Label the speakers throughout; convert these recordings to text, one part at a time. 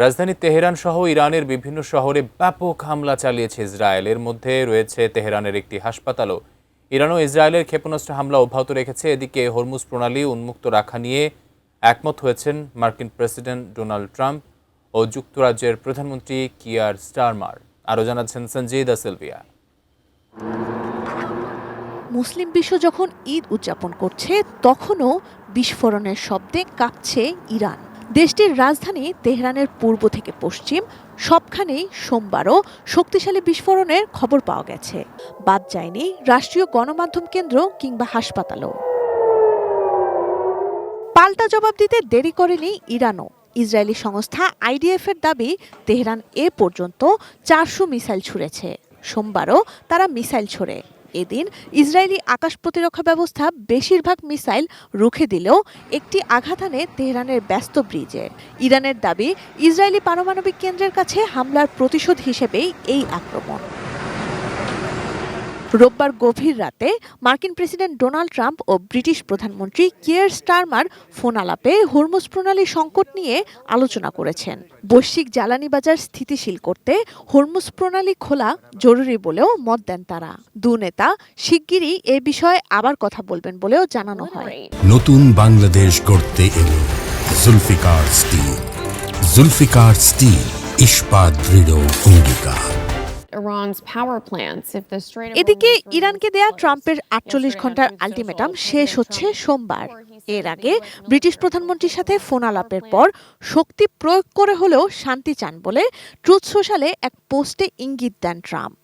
Speaker 1: রাজধানী তেহরান সহ ইরানের বিভিন্ন শহরে ব্যাপক হামলা চালিয়েছে ইসরায়েল। এর মধ্যে রয়েছে তেহরানের একটি হাসপাতালও। ইরান ও ইসরায়েলের ক্ষেপণাস্ত্র হামলা অব্যাহত রেখেছে। এদিকে হরমুজ প্রণালী উন্মুক্ত রাখা নিয়ে একমত হয়েছেন মার্কিন প্রেসিডেন্ট ডোনাল্ড ট্রাম্প ও যুক্তরাজ্যের প্রধানমন্ত্রী কিয়ার স্টারমার। আরও জানাচ্ছেন সঞ্জিদা সিলভিয়া।
Speaker 2: মুসলিম বিশ্ব যখন ঈদ উদযাপন করছে, তখনও বিস্ফোরণের শব্দে কাঁপছে ইরান। দেশটির রাজধানী তেহরানের পূর্ব থেকে পশ্চিম সবখানেই সোমবারও শক্তিশালী বিস্ফোরণের খবর পাওয়া গেছে। বাদ যায়নি রাষ্ট্রীয় গণমাধ্যম কেন্দ্র কিংবা হাসপাতালও। পাল্টা জবাব দিতে দেরি করেনি ইরানও। ইসরায়েলি সংস্থা আইডিএফের দাবি, তেহরান এ পর্যন্ত 400 মিসাইল ছুঁড়েছে। সোমবারও তারা মিসাইল ছোড়ে। এদিন ইসরায়েলি আকাশ প্রতিরক্ষা ব্যবস্থা বেশিরভাগ মিসাইল রুখে দিলেও একটি আঘাত আনে তেহরানের ব্যস্ত ব্রিজে। ইরানের দাবি, ইসরায়েলি পারমাণবিক কেন্দ্রের কাছে হামলার প্রতিশোধ হিসেবেই এই আক্রমণ। রোববার গভীর রাতে মার্কিন প্রেসিডেন্ট ডোনাল্ড ট্রাম্প ও ব্রিটিশ প্রধানমন্ত্রী কিয়ার স্টারমার ফোন আলাপে হরমুজ প্রণালী সংকট নিয়ে আলোচনা করেছেন। বৈশ্বিক জ্বালানি বাজার স্থিতিশীল করতে হরমুজ প্রণালী খোলা জরুরি বলেও মত দেন তারা। দু নেতা শিগগিরই এ বিষয়ে আবার কথা বলবেন বলেও জানানো হয়।
Speaker 3: নতুন বাংলাদেশ গড়তে এলো জুলফিকার স্টিল। জুলফিকার স্টিল, ইস্পাত দৃঢ় অঙ্গীকার।
Speaker 2: এদিকে ইরানকে দেয়া ট্রাম্পের 48 ঘন্টার আলটিমেটাম শেষ হচ্ছে সোমবার। এর আগে ব্রিটিশ প্রধানমন্ত্রীর সাথে ফোন আলাপের পর শক্তি প্রয়োগ করে হলেও শান্তি চান বলে ট্রুথ সোশ্যালে এক পোস্টে ইঙ্গিত দেন ট্রাম্প।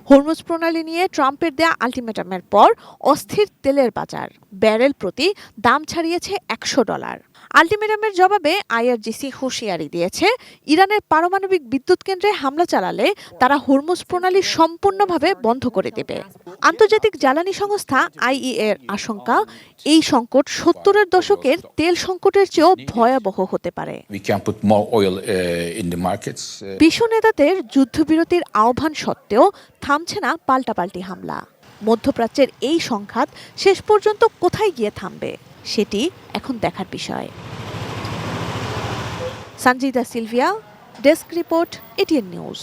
Speaker 2: হরমুজ প্রণালী নিয়ে ট্রাম্পের দেয়া আলটিমেটামের পর অস্থির তেলের বাজার। ব্যারেল প্রতি দাম ছাড়িয়েছে $100। আলটিমেটামের জবাবে আইআরজিসি হুঁশিয়ারি দিয়েছে, ইরানের পারমাণবিক বিদ্যুৎ কেন্দ্রে হামলা চালালে তারা হরমুজ প্রণালী সম্পূর্ণভাবে বন্ধ করে দেবে। আন্তর্জাতিক জ্বালানি সংস্থা আইইএর আশঙ্কা, এই সংকট 70-এর দশকের তেল সংকটের চেয়েও ভয়াবহ হতে পারে। বিশ্ব নেতাদের যুদ্ধবিরতির আহ্বান সত্ত্বেও থামছে না পাল্টাপাল্টি হামলা। মধ্যপ্রাচ্যের এই সংঘাত শেষ পর্যন্ত কোথায় গিয়ে থামবে, সেটি এখন দেখার বিষয়। Sanjida Sylvia, desk report, ATN news.